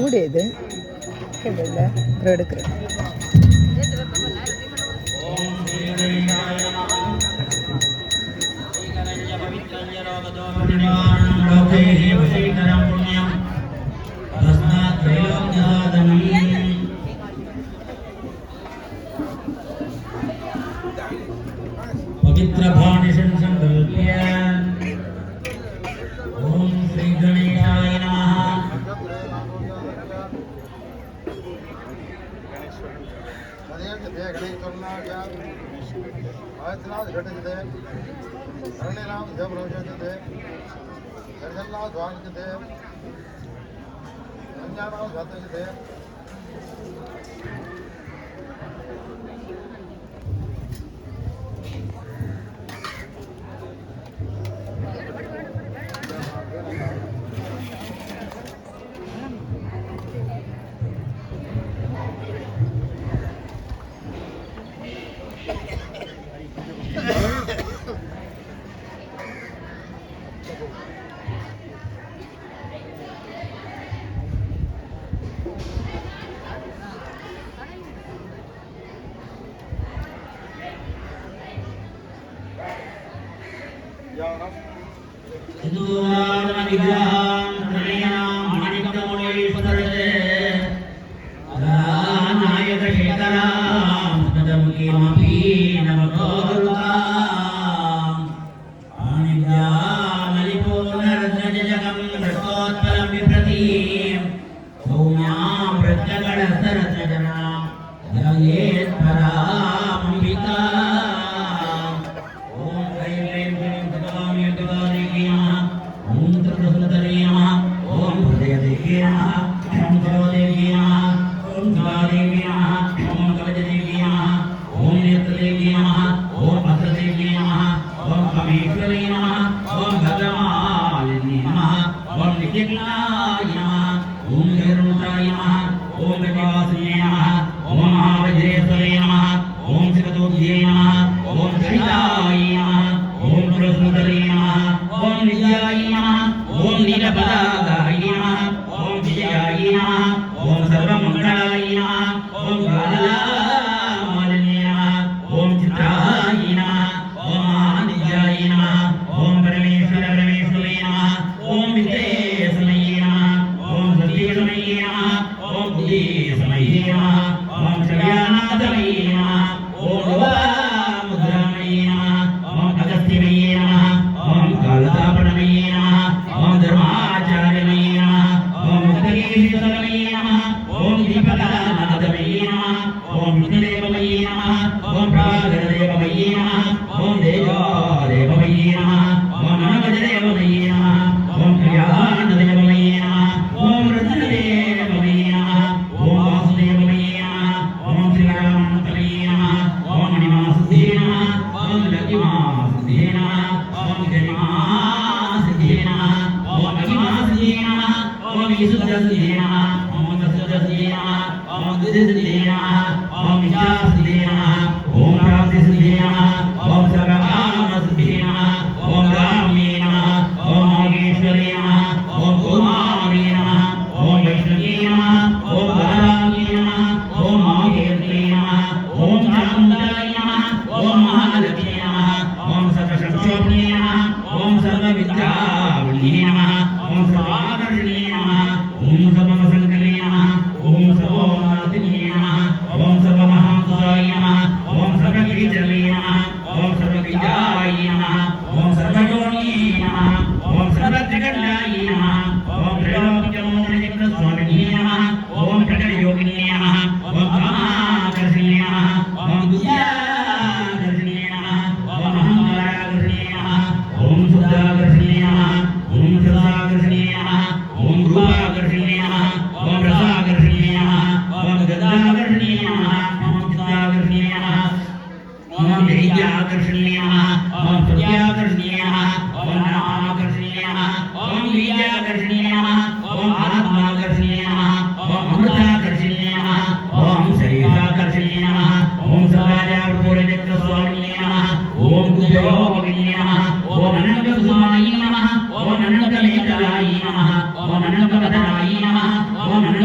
ஊடியது கேட்கல எடுக்கிறேன். पवित्र भानिषं संकल्प्य ओम श्री गणेशाय नमः। ओम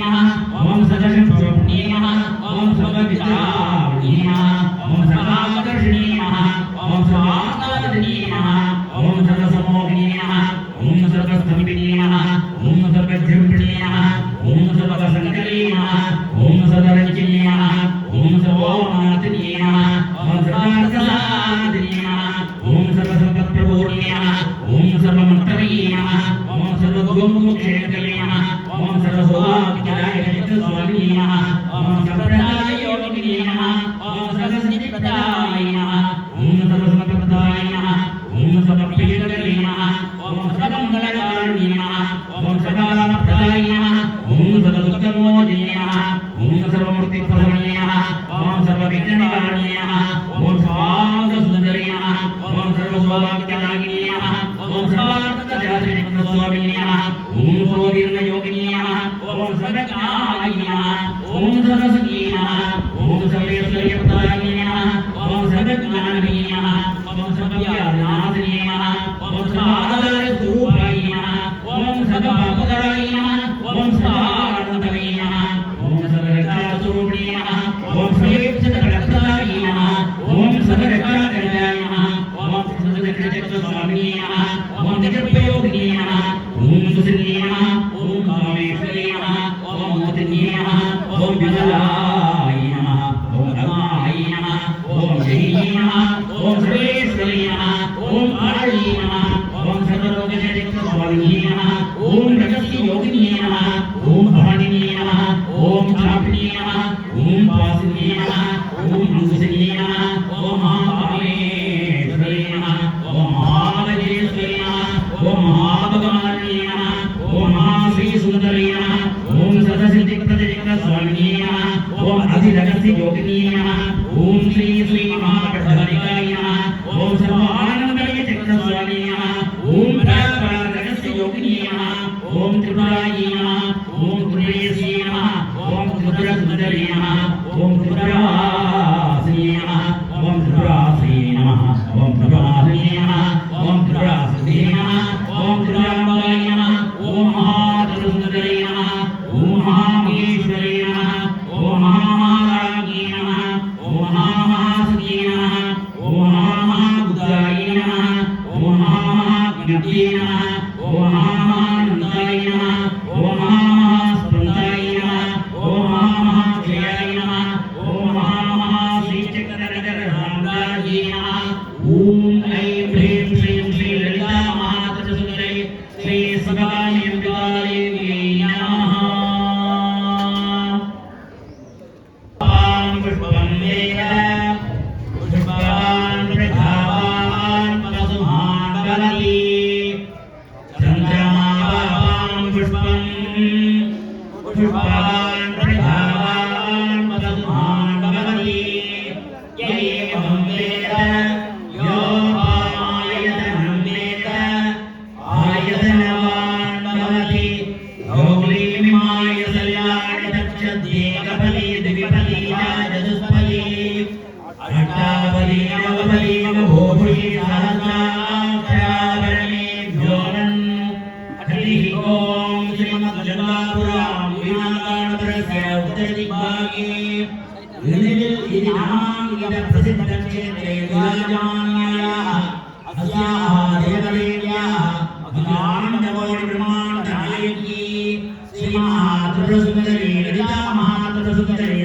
ओम सदशिवपुण्ये नमः ओम सर्वविद्यावल्ये नमः ओम सर्वाकर्षणे नमः ओम सर्वात्मवदने नमः ओम सर्वसमोहिने नमः ओम सर्वस्थम्भिने नमः ओम सर्वजृम्भिणे नमः ओम सर्वसङ्कले नमः ओम सर्वरञ्जने नमः ओम सर्वोन्नतिने नमः ओम सर्वार्थसाधिने नमः ओम सर्वसम्पत्प्रभूर्णे नमः ओम सर्वमन्त्रणे नमः ओम सर्वगोमुक्षेत्रणे नमः ओम सर्वसौभाग्यदायिने स्वामिने नमः ओम सर्वप्रदाययोगिने नमः ओम सर्वसिद्धिप्रदाय नमः ओम सर्वसम्पत्प्रदाय नमः ओम सर्वप्रियकरे नमः ओम सर्वमङ्गलकारिणे नमः ओम सर्वप्रदाय नमः ओम सर्वदुःखमोचने नमः ओम सर्वमूर्तिप्रभवे नमः ओम सर्वविघ्ननिवारणे नमः ओम सर्वार्थसुन्दरे नमः ओम सर्वसौभाग्यदायिने नमः ओम सर्वार्थसाधिने स्वामिने नमः ओम सर्ववीर्ययोगिने नमः ओम सर्वज्ञाय नमः ओम सर्वसखी नमः ओम सर्वेश्वर्यप्रदायिने नमः ओम सर्वज्ञानवे नमः ओम सर्वव्याधिनाशिने नमः ओम सर्वाधारस्वरूपाय नमः ओम सर्वपापकराय नमः ओम सर्वानन्दवे नमः ओम सर्वरक्षास्वरूपिणे नमः ओम सर्वेक्षणफलप्रदाय नमः ओम सर्वरक्षाकरणाय नमः ओम सर्वचक्रस्वामिने नमः ओम जगत्प्रयोगिने नमः ओम सुसिद्धे नमः ओम कामेश्वरे नमः ओम मोदिने नमः ओम विमलाय नमः ओम रमाय नमः ओम जयी नमः ओम सर्वेश्वरे नमः ओम काली नमः ओम सर्वलोकजगत्स्वामिने नमः ओम रजस्योगिने नमः ओम भवानिने नमः ओम चापिने नमः ओम वासिने नमः ओम अंकुशिने नमः ओम महाकामेश्वरे नमः ओम महावजेश्वरे नमः ओम महाभगवाने नमः ओम महाश्रीसुन्दरे नमः ओम सदसिद्धिप्रदजगत्स्वामिने नमः ओम अधिरहस्ययोगिने नमः ओम श्री श्री महापट्टनायिकाय नमः ओम सर्वानन्दमय चक्रस्वामिने नमः ओम प्रागरहस्ययोगिने नमः ओम त्रिपुरायै नमः ओम त्रिपुरेश्वरी नमः ओम त्रिपुरसुन्दरे नमः ओम त्रिपुरासिने नमः ओम त्रिपुराश्री नमः ओम त्रिपुरासिने नमः ओम त्रिपुरासिद्धे नमः ओम त्रिपुराम्बाय नमः ओम महात्रिपुरसुन्दरे नमः ओम महामहेश्वरे नमः ओम महामहाराज्ञे नमः ओम महामहासुखे नमः ओम महामहाबुद्धाय नमः ओम महामहाज्ञप्ते नमः ओम महामहानन्दाय नमः ओम महामहास्पन्दाय नमः ओम महामहाक्षयाय नमः ओम महामहाश्रीचक्रधररामदाय नमः ओम ऐं ह्रीं श्रीं श्री ललिता महात्रिपुरसुन्दरे श्री शिवाय अम्बिकादेव्यै नमः पुष्पं वेद पुष्पवान् प्रजावान् पशुमान् वदति चन्द्रमावान् पुष्पं पुष्पवान् प्रजावान् पशुमान् वदति एवं वेद यो आयतनं वेद आयतनवान् भवति योगीमिमाय सल्याणि दक्षद्येकफली द्विफली चतुष्फली अष्टाफली नवफली नवभूषी सहस्राक्षराभरणेभ्यो नन् हरिः ॐ श्रीमद्जन्मापुरां विमानगणपरस्य उत्तरदिग्भागे इति नामाङ्कितप्रसिद्धक्षेत्रे विराजमानायाः अस्याः देवदेव्याः अखिलाण्डकोटिब्रह्माण्डनायकी श्रीमहात्रिपुरसुन्दरी ललिता महात्रिपुरसुन्दरी